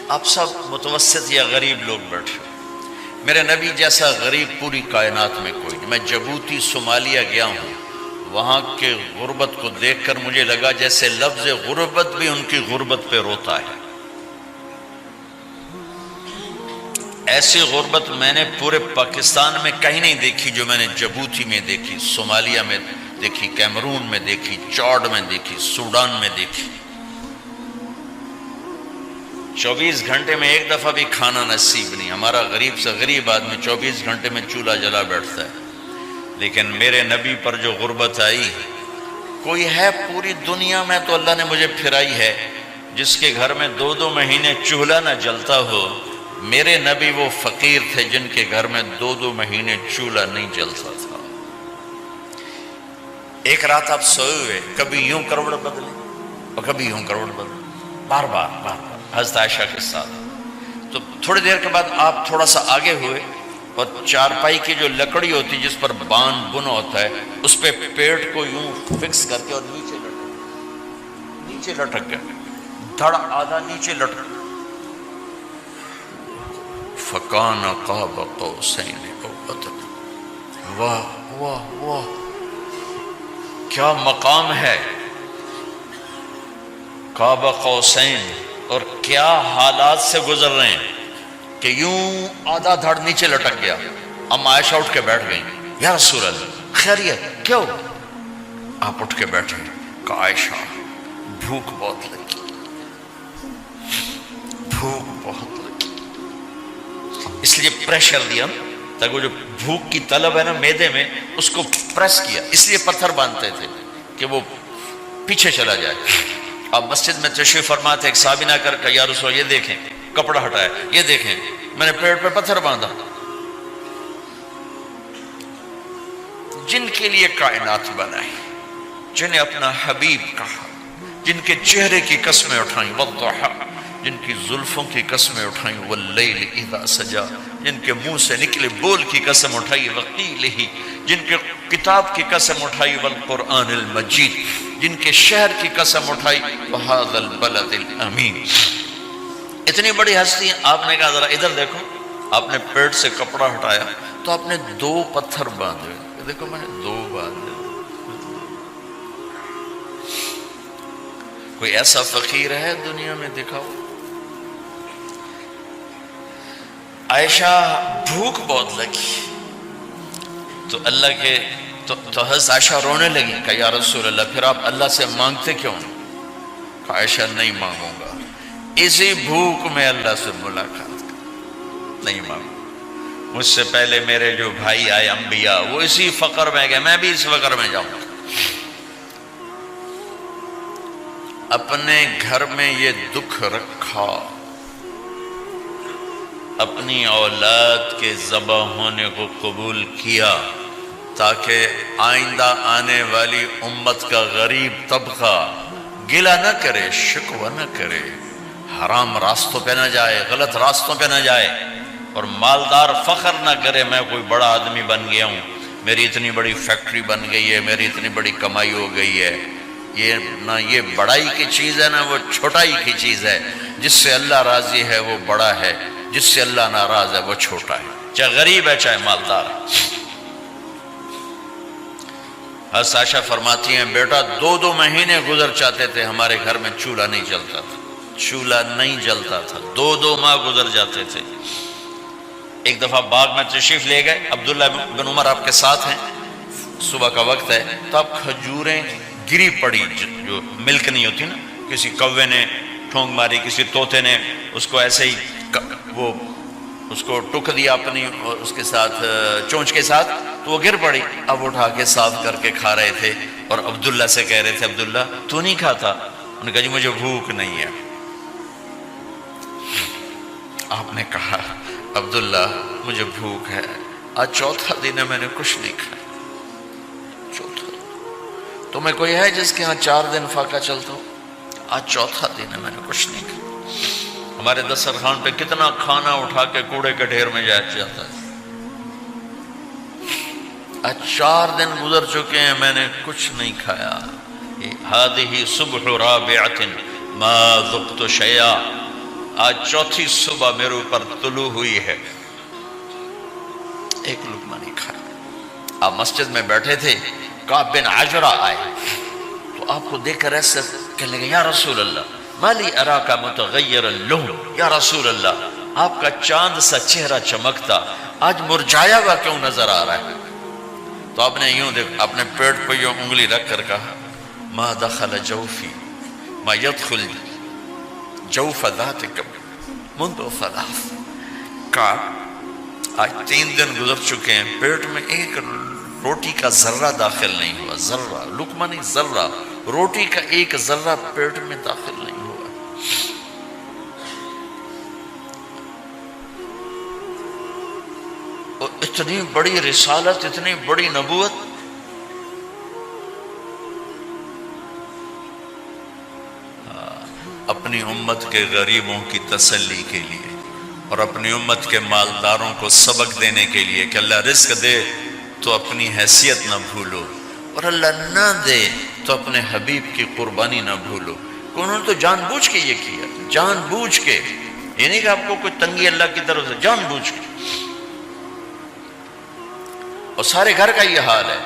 آپ سب متوسط یا غریب لوگ بیٹھے، میرے نبی جیسا غریب پوری کائنات میں کوئی نہیں۔ میں جبوتی صومالیہ گیا ہوں، وہاں کے غربت کو دیکھ کر مجھے لگا جیسے لفظ غربت بھی ان کی غربت پہ روتا ہے۔ ایسی غربت میں نے پورے پاکستان میں کہیں نہیں دیکھی جو میں نے جبوتی میں دیکھی، صومالیہ میں دیکھی، کیمرون میں دیکھی، چاڈ میں دیکھی، سوڈان میں دیکھی۔ 24 گھنٹے میں ایک دفعہ بھی کھانا نصیب نہیں۔ ہمارا غریب سے غریب آدمی 24 گھنٹے میں چولہا جلا بیٹھتا ہے، لیکن میرے نبی پر جو غربت آئی، کوئی ہے پوری دنیا میں تو اللہ نے مجھے پھرائی ہے جس کے گھر میں 2 مہینے چولہا نہ جلتا ہو۔ میرے نبی وہ فقیر تھے جن کے گھر میں 2 مہینے چولہا نہیں جلتا تھا۔ ایک رات آپ سوئے ہوئے، کبھی یوں کروڑ بدلے اور کبھی یوں کروڑ بدلے، بار بار حضرت عائشہ کے ساتھ۔ تو تھوڑی دیر کے بعد آپ تھوڑا سا آگے ہوئے اور چارپائی کی جو لکڑی ہوتی جس پر بان بنا ہوتا ہے، اس پہ پیٹ کو یوں فکس کر کے اور نیچے لٹک گئے، دھڑ آدھا نیچے لٹک۔ فَكَانَ قَابَ قَوْسَيْنِ أَوْ أَدْنَىٰ۔ واہ واہ واہ، کیا مقام ہے قاب قوسین، اور کیا حالات سے گزر رہے ہیں کہ یوں آدھا دھڑ نیچے لٹک گیا۔ ام عائشہ اٹھ کے بیٹھ گئیں، یا رسول اللہ خیریت کیوں؟ آپ اٹھ کے بیٹھے، کہا عائشہ بھوک بہت لگی، بھوک بہت لگی، اس لیے پریشر دیا تاکہ وہ جو بھوک کی طلب ہے نا میدے میں، اس کو پریس کیا، اس لیے پتھر باندھتے تھے کہ وہ پیچھے چلا جائے۔ اب مسجد میں تشریف فرما تھے، ایک صحابی نہ کر کہ یا رسول یہ دیکھیں کپڑا ہٹایا، یہ دیکھیں میں نے پیٹ پہ پتھر باندھا۔ جن کے لیے کائنات بنائی، جنہیں اپنا حبیب کہا، جن کے چہرے کی قسمیں اٹھائیں، والضحیٰ، جن کی زلفوں کی قسمیں اٹھائیں، واللیل اذا سجا، جن کے منہ سے نکلے بول کی قسم اٹھائی، وقیلہ، جن کے کتاب کی قسم اٹھائی، والقرآن المجید، جن کے شہر کی قسم اٹھائی، وہذا البلد الامین۔ اتنی بڑی ہستی ہیں، آپ نے کہا ذرا ادھر دیکھو، آپ نے پیٹ سے کپڑا ہٹایا تو آپ نے 2 پتھر باندھے، دیکھو میں نے 2 باندھے۔ کوئی ایسا فقیر ہے دنیا میں دکھاؤ؟ عائشہ بھوک بہت لگی تو اللہ کے تو حضرت عائشہ رونے لگی، کہا یا رسول اللہ پھر آپ اللہ سے مانگتے کیوں؟ کہا عائشہ نہیں مانگوں گا، اسی بھوک میں اللہ سے ملاقات نہیں مانگوں۔ مجھ سے پہلے میرے جو بھائی آئے انبیاء، وہ اسی فقر میں گئے، میں بھی اس فقر میں جاؤں گا۔ اپنے گھر میں یہ دکھ رکھا، اپنی اولاد کے ذبح ہونے کو قبول کیا تاکہ آئندہ آنے والی امت کا غریب طبقہ گلہ نہ کرے، شکوہ نہ کرے، حرام راستوں پہ نہ جائے، غلط راستوں پہ نہ جائے، اور مالدار فخر نہ کرے میں کوئی بڑا آدمی بن گیا ہوں، میری اتنی بڑی فیکٹری بن گئی ہے، میری اتنی بڑی کمائی ہو گئی ہے۔ یہ نہ یہ بڑائی کی چیز ہے، نہ وہ چھوٹائی کی چیز ہے۔ جس سے اللہ راضی ہے وہ بڑا ہے، جس سے اللہ ناراض ہے وہ چھوٹا ہے، چاہے غریب ہے چاہے مالدار ہے۔ حضرت عائشہ فرماتی ہیں بیٹا 2 مہینے گزر جاتے تھے، ہمارے گھر میں چولہا نہیں جلتا تھا، چولہا نہیں جلتا تھا، 2 ماہ گزر جاتے تھے۔ ایک دفعہ باغ میں تشریف لے گئے، عبداللہ بن عمر آپ کے ساتھ ہیں، صبح کا وقت ہے تو اب کھجوریں گری پڑی، جو ملک نہیں ہوتی نا، کسی کوے نے ٹھونگ ماری، کسی طوطے نے اس کو ایسے ہی وہ اس کو ٹک دیا اپنی اس کے ساتھ چونچ کے ساتھ، تو وہ گر پڑی۔ اب اٹھا کے صاف کر کے کھا رہے تھے اور عبداللہ سے کہہ رہے تھے عبداللہ تو نہیں کھاتا؟ انہوں نے کہا جی مجھے بھوک نہیں ہے۔ آپ نے کہا عبداللہ مجھے بھوک ہے، آج 4تھا دن ہے میں نے کچھ نہیں کھایا، 4تھا دن۔ تمہیں کوئی ہے جس کے ہاں 4 دن فاقہ چلتا ہو؟ آج 4تھا دن ہے میں نے کچھ نہیں کھایا۔ ہمارے دسترخوان پہ کتنا کھانا اٹھا کے کوڑے کے ڈھیر میں جاتا ہے، آج 4 دن گزر چکے ہیں میں نے کچھ نہیں کھایا۔ هذه صبح رابعة ما ذقت شيئا، آج چوتھی صبح میرے اوپر طلوع ہوئی ہے، ایک لقمہ نہیں کھایا۔ آپ مسجد میں بیٹھے تھے، کعب بن عجرہ آئے تو آپ کو دیکھ کر ایسے کہنے لگے یا رسول اللہ مالی اراکا متغیر اللون، یا رسول اللہ آپ کا چاند سا چہرہ چمکتا آج مرجھایا ہوا کیوں نظر آ رہا ہے؟ تو آپ نے یوں دیکھ اپنے پیٹ پہ یوں انگلی رکھ کر کہا ما دخل جوفی ما يدخل جوف ذاتکم منذ ثلاث، کہا آج 3 دن گزر چکے ہیں، پیٹ میں ایک روٹی کا ذرہ داخل نہیں ہوا، ذرہ، لقمہ نہیں ذرہ، روٹی کا ایک ذرہ پیٹ میں داخل نہیں ہوا۔ اور اتنی بڑی رسالت، اتنی بڑی نبوت، اپنی امت کے غریبوں کی تسلی کے لیے اور اپنی امت کے مالداروں کو سبق دینے کے لیے کہ اللہ رزق دے تو اپنی حیثیت نہ بھولو، اور اللہ نہ دے تو اپنے حبیب کی قربانی نہ بھولو۔ انہوں نے تو جان بوجھ کے یہ کیا، جان بوجھ کے، یہ نہیں کہ آپ کو کوئی تنگی اللہ کی طرف سے، جان بوجھ کے۔ اور سارے گھر کا یہ حال ہے۔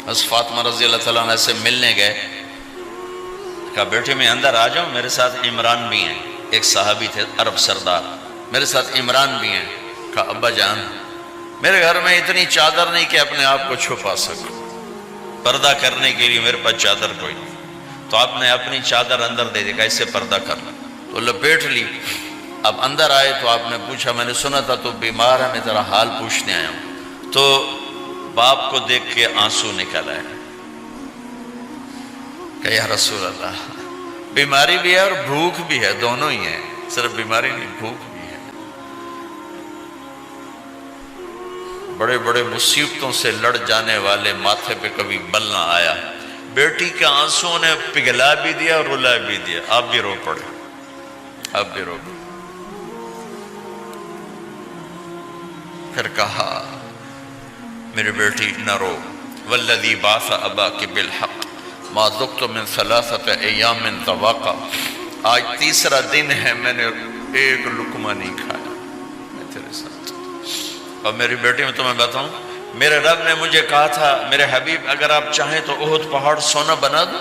حضرت فاطمہ رضی اللہ تعالیٰ عنہ سے ملنے گئے، کہا بیٹے میں اندر آ جاؤں، میرے ساتھ عمران بھی ہیں، ایک صحابی تھے عرب سردار، میرے ساتھ عمران بھی ہیں۔ کہا ابا جان میرے گھر میں اتنی چادر نہیں کہ اپنے آپ کو چھپا سکوں، پردہ کرنے کے لیے میرے پاس چادر کوئی نہیں، تو آپ نے اپنی چادر اندر دے دی، کیسے پردہ کرنا، تو لپیٹ لی۔ اب اندر آئے تو آپ نے پوچھا میں نے سنا تھا تو بیمار ہے، میں تیرا حال پوچھنے آیا ہوں۔ تو باپ کو دیکھ کے آنسو نکل آئے کہ یا رسول اللہ بیماری بھی ہے اور بھوک بھی ہے، دونوں ہی ہیں، صرف بیماری نہیں بھوک بھی ہے۔ بڑے بڑے مصیبتوں سے لڑ جانے والے ماتھے پہ کبھی بل نہ آیا۔ بیٹی کے آنسوں نے پگھلا بھی دیا اور رلا بھی دیا، آپ بھی رو پڑے، آپ بھی رو پڑے۔ پھر کہا میری بیٹی نہ رو، والذی بعث اباک بالحق ما ذقت من 3 ایام طواقا، آج 3 دن ہے میں نے ایک لقمہ نہیں کھایا، میں تیرے ساتھ۔ اور میری بیٹی میں تمہیں بتاؤں، میرے رب نے مجھے کہا تھا میرے حبیب اگر آپ چاہیں تو احد پہاڑ سونا بنا دو،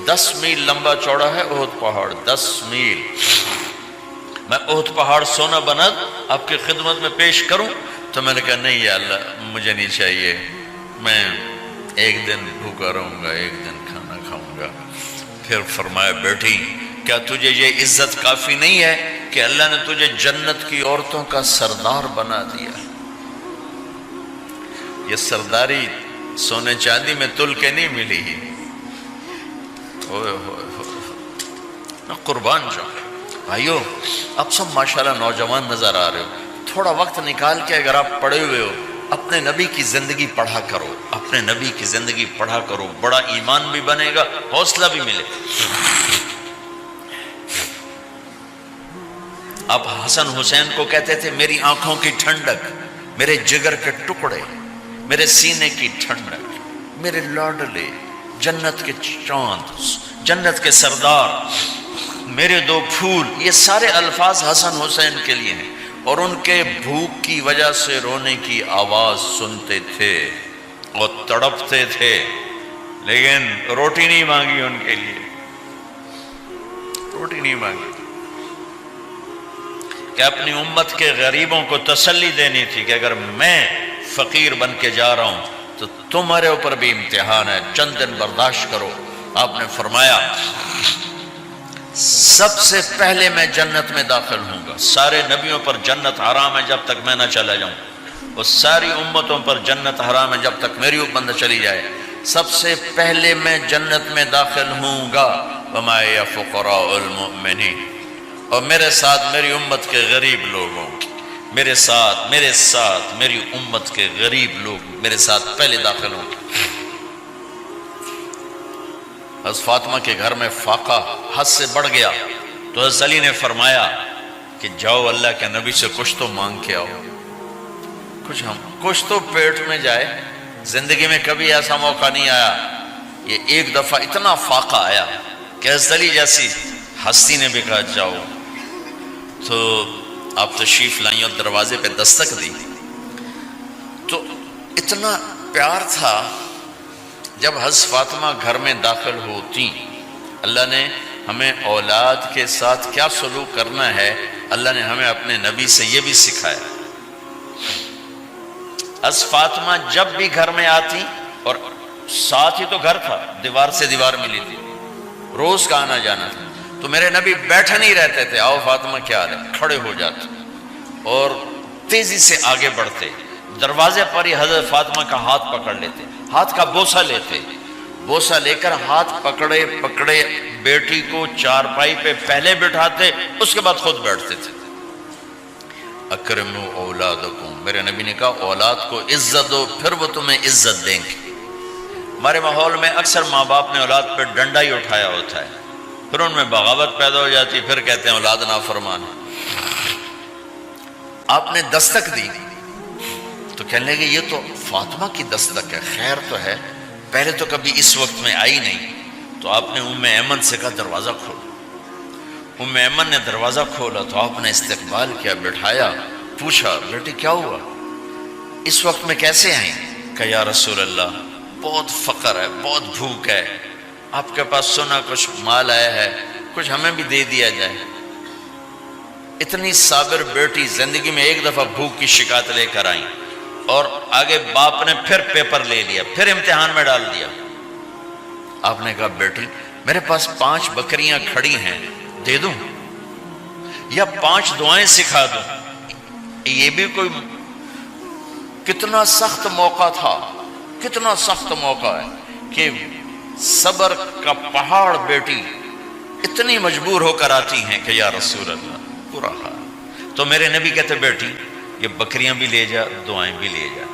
10 میل لمبا چوڑا ہے احد پہاڑ، 10 میل، میں احد پہاڑ سونا بنا دوں آپ کی خدمت میں پیش کروں؟ تو میں نے کہا نہیں یا اللہ مجھے نہیں چاہیے، میں ایک دن بھوکا رہوں گا، ایک دن کھانا کھاؤں گا۔ پھر فرمایا بیٹی کیا تجھے یہ عزت کافی نہیں ہے کہ اللہ نے تجھے جنت کی عورتوں کا سردار بنا دیا؟ یہ سرداری سونے چاندی میں تل کے نہیں ملی، ہوئے ہوئے میں قربان جاؤں۔ بھائیو اب سب ماشاءاللہ نوجوان نظر آ رہے ہو، تھوڑا وقت نکال کے اگر آپ پڑھے ہوئے ہو اپنے نبی کی زندگی پڑھا کرو، اپنے نبی کی زندگی پڑھا کرو، بڑا ایمان بھی بنے گا، حوصلہ بھی ملے۔ آپ حسن حسین کو کہتے تھے میری آنکھوں کی ٹھنڈک، میرے جگر کے ٹکڑے، میرے سینے کی ٹھنڈک، میرے لاڈلے، جنت کے چاند، جنت کے سردار، میرے 2 پھول، یہ سارے الفاظ حسن حسین کے لیے ہیں۔ اور ان کے بھوک کی وجہ سے رونے کی آواز سنتے تھے اور تڑپتے تھے، لیکن روٹی نہیں مانگی ان کے لیے، روٹی نہیں مانگی، کہ اپنی امت کے غریبوں کو تسلی دینی تھی کہ اگر میں فقیر بن کے جا رہا ہوں تو تمہارے اوپر بھی امتحان ہے، چند دن برداشت کرو۔ آپ نے فرمایا سب سے پہلے میں جنت میں داخل ہوں گا، سارے نبیوں پر جنت حرام ہے جب تک میں نہ چلا جاؤں، اور ساری امتوں پر جنت حرام ہے جب تک میری امت نہ چلی جائے، سب سے پہلے میں جنت میں داخل ہوں گا۔ وما یا فقراء المؤمنین، اور میرے ساتھ میری امت کے غریب لوگوں، میرے ساتھ میری امت کے غریب لوگ میرے ساتھ پہلے داخل ہوں گے۔ حضرت فاطمہ کے گھر میں فاقہ حد سے بڑھ گیا تو حضرت علی نے فرمایا کہ جاؤ اللہ کے نبی سے کچھ تو مانگ کے آؤ، کچھ تو پیٹ میں جائے۔ زندگی میں کبھی ایسا موقع نہیں آیا، یہ ایک دفعہ اتنا فاقہ آیا کہ حضرت علی جیسی ہستی نے بھی کہا جاؤ۔ تو آپ تشریف لائیں اور دروازے پہ دستک دی تو اتنا پیار تھا. جب حضرت فاطمہ گھر میں داخل ہوتی، اللہ نے ہمیں اولاد کے ساتھ کیا سلوک کرنا ہے اللہ نے ہمیں اپنے نبی سے یہ بھی سکھایا. حضرت فاطمہ جب بھی گھر میں آتی، اور ساتھ ہی تو گھر تھا، دیوار سے دیوار ملی تھی، روز کا آنا جانا تھا، تو میرے نبی بیٹھے نہیں رہتے تھے، آؤ فاطمہ کیا حال ہے، کھڑے ہو جاتے اور تیزی سے آگے بڑھتے. دروازے پر ہی حضرت فاطمہ کا ہاتھ پکڑ لیتے، ہاتھ کا بوسہ لیتے، بوسہ لے کر ہاتھ پکڑے پکڑے بیٹی کو چارپائی پہ پہلے بٹھاتے، اس کے بعد خود بیٹھتے تھے. اکرموا اولادکم، میرے نبی نے کہا اولاد کو عزت دو، پھر وہ تمہیں عزت دیں گے. ہمارے ماحول میں اکثر ماں باپ نے اولاد پہ ڈنڈا ہی اٹھایا ہوتا ہے، پھر ان میں بغاوت پیدا ہو جاتی، پھر کہتے ہیں اولاد نافرمان ہے. آپ نے دستک دی تو کہنے لگے یہ تو فاطمہ کی دستک ہے، خیر تو ہے، پہلے تو کبھی اس وقت میں آئی نہیں. تو آپ نے ام ایمن سے کہا دروازہ کھولو. ام ایمن نے دروازہ کھولا تو آپ نے استقبال کیا، بٹھایا، پوچھا بیٹی کیا ہوا، اس وقت میں کیسے آئیں؟ کہ یا رسول اللہ بہت فقر ہے، بہت بھوک ہے، آپ کے پاس سنا کچھ مال آیا ہے، کچھ ہمیں بھی دے دیا جائے. اتنی صابر بیٹی زندگی میں ایک دفعہ بھوک کی شکایت لے کر آئیں، اور آگے باپ نے پھر پیپر لے لیا، پھر امتحان میں ڈال دیا. آپ نے کہا بیٹی میرے پاس 5 بکریاں کھڑی ہیں، دے دوں یا 5 دعائیں سکھا دوں؟ یہ بھی کوئی کتنا سخت موقع تھا، کتنا سخت موقع ہے کہ صبر کا پہاڑ بیٹی اتنی مجبور ہو کر آتی ہیں کہ یا رسول اللہ برا حال. تو میرے نبی کہتے بیٹی یہ بکریاں بھی لے جا، دعائیں بھی لے جا،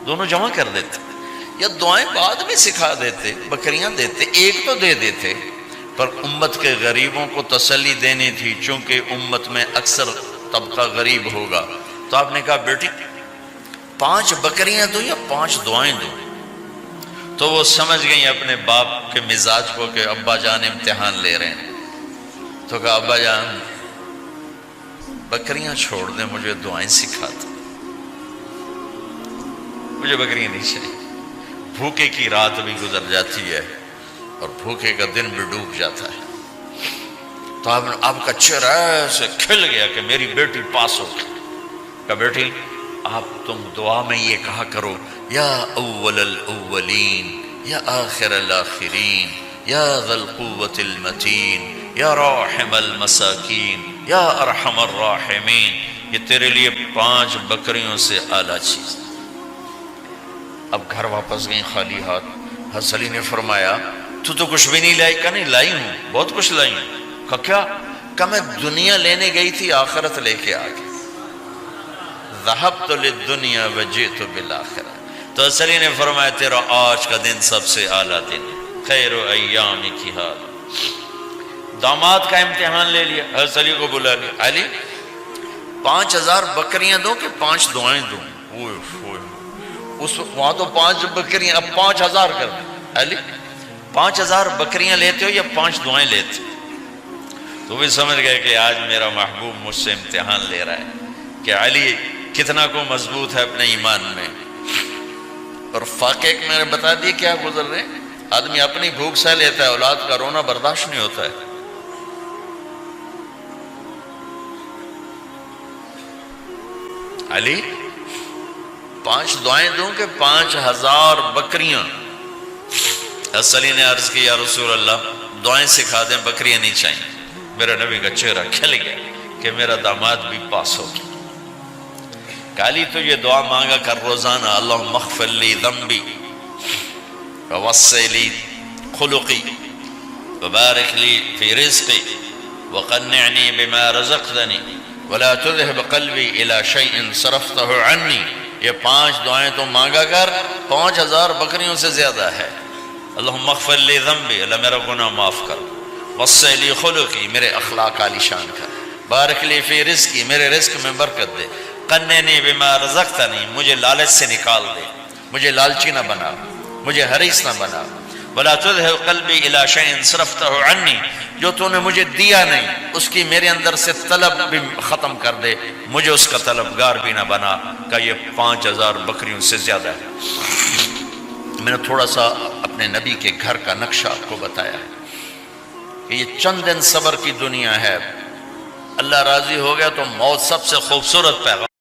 دونوں جمع کر دیتے، یا دعائیں بعد میں سکھا دیتے، بکریاں دیتے، ایک تو دے دیتے. پر امت کے غریبوں کو تسلی دینی تھی، چونکہ امت میں اکثر طبقہ غریب ہوگا. تو آپ نے کہا بیٹی 5 بکریاں دوں یا 5 دعائیں دوں؟ تو وہ سمجھ گئی اپنے باپ کے مزاج کو کہ ابا جان امتحان لے رہے ہیں. تو کہا ابا جان بکریاں چھوڑ دیں، مجھے دعائیں سکھا دیں، مجھے بکریاں نہیں چاہیے. بھوکے کی رات بھی گزر جاتی ہے اور بھوکے کا دن بھی ڈوب جاتا ہے. تو آپ کا چہرہ ایسے کھل گیا کہ میری بیٹی پاس ہو گئی. کہ بیٹی آپ تم دعا میں یہ کہا کرو یا اول الاولین یا آخر الاخرین یا ذا القوة المتین یا راحم المساکین یا ارحم الراحمین. یہ تیرے لیے 5 بکریوں سے اعلیٰ چیز. اب گھر واپس گئیں خالی ہاتھ. حضرت علی نے فرمایا تو کچھ بھی نہیں لائی؟ کہا نہیں لائی ہوں، بہت کچھ لائی ہوں. کہا کیا؟ کہا میں دنیا لینے گئی تھی، آخرت لے کے آ گئی. ذهبت للدنیا وجئت بالآخرہ. تو حضرت علی نے فرمایا تیرا آج کا دن سب سے اعلیٰ دن، خیر ایام کی حال. داماد کا امتحان لے لیا، حضرت علی کو بلا لیا. علی 5000 بکریاں دوں کہ 5 دعائیں دوں؟ اس وہاں تو 5 بکریاں، اب 5000 کر دیں. علی 5000 بکریاں لیتے ہو یا 5 دعائیں لیتے ہو؟ تو بھی سمجھ گئے کہ آج میرا محبوب مجھ سے امتحان لے رہا ہے کہ علی کتنا کو مضبوط ہے اپنے ایمان میں. اور فاقے میں نے بتا دیے کیا گزر رہے. آدمی اپنی بھوک سہ لیتا ہے، اولاد کا رونا برداشت نہیں ہوتا ہے. علی 5 دعائیں دوں کہ 5000 بکریاں؟ حضرت علی نے عرض کی یا رسول اللہ دعائیں سکھا دیں، بکریاں نہیں چاہیے. میرا نبی کا چہرہ کھل گیا کہ میرا داماد بھی پاس ہو گیا. علی تو یہ دعا مانگا کر روزانہ، اللہم اغفر لی ذنبی ووسع لی خلقی وبارک لی فی رزقی وقنعنی بما رزقتنی ولا تذهب قلبی الی شیء صرفته عنی. یہ 5 دعائیں تو مانگا کر، 5000 بکریوں سے زیادہ ہے. اللہم اغفر لی ذنبی، اللہ میرا گناہ معاف کر. وسع لی خلقی، میرے اخلاق عالی شان کر. بارک لی فی رزقی، میرے رزق میں برکت دے. قنعنی بما رزقتنی، مجھے لالچ سے نکال دے، مجھے لالچی نہ بنا، مجھے حریص نہ بنا. ولا تذهب قلبی الی شیء صرفتہ عنی، جو تو نے مجھے دیا نہیں اس کی میرے اندر سے طلب بھی ختم کر دے، مجھے اس کا طلبگار بھی نہ بنا، کہ یہ 5000 بکریوں سے زیادہ ہے۔ میں نے تھوڑا سا اپنے نبی کے گھر کا نقشہ آپ کو بتایا ہے کہ یہ چند دن صبر کی دنیا ہے، اللہ راضی ہو گیا تو موت سب سے خوبصورت پیغام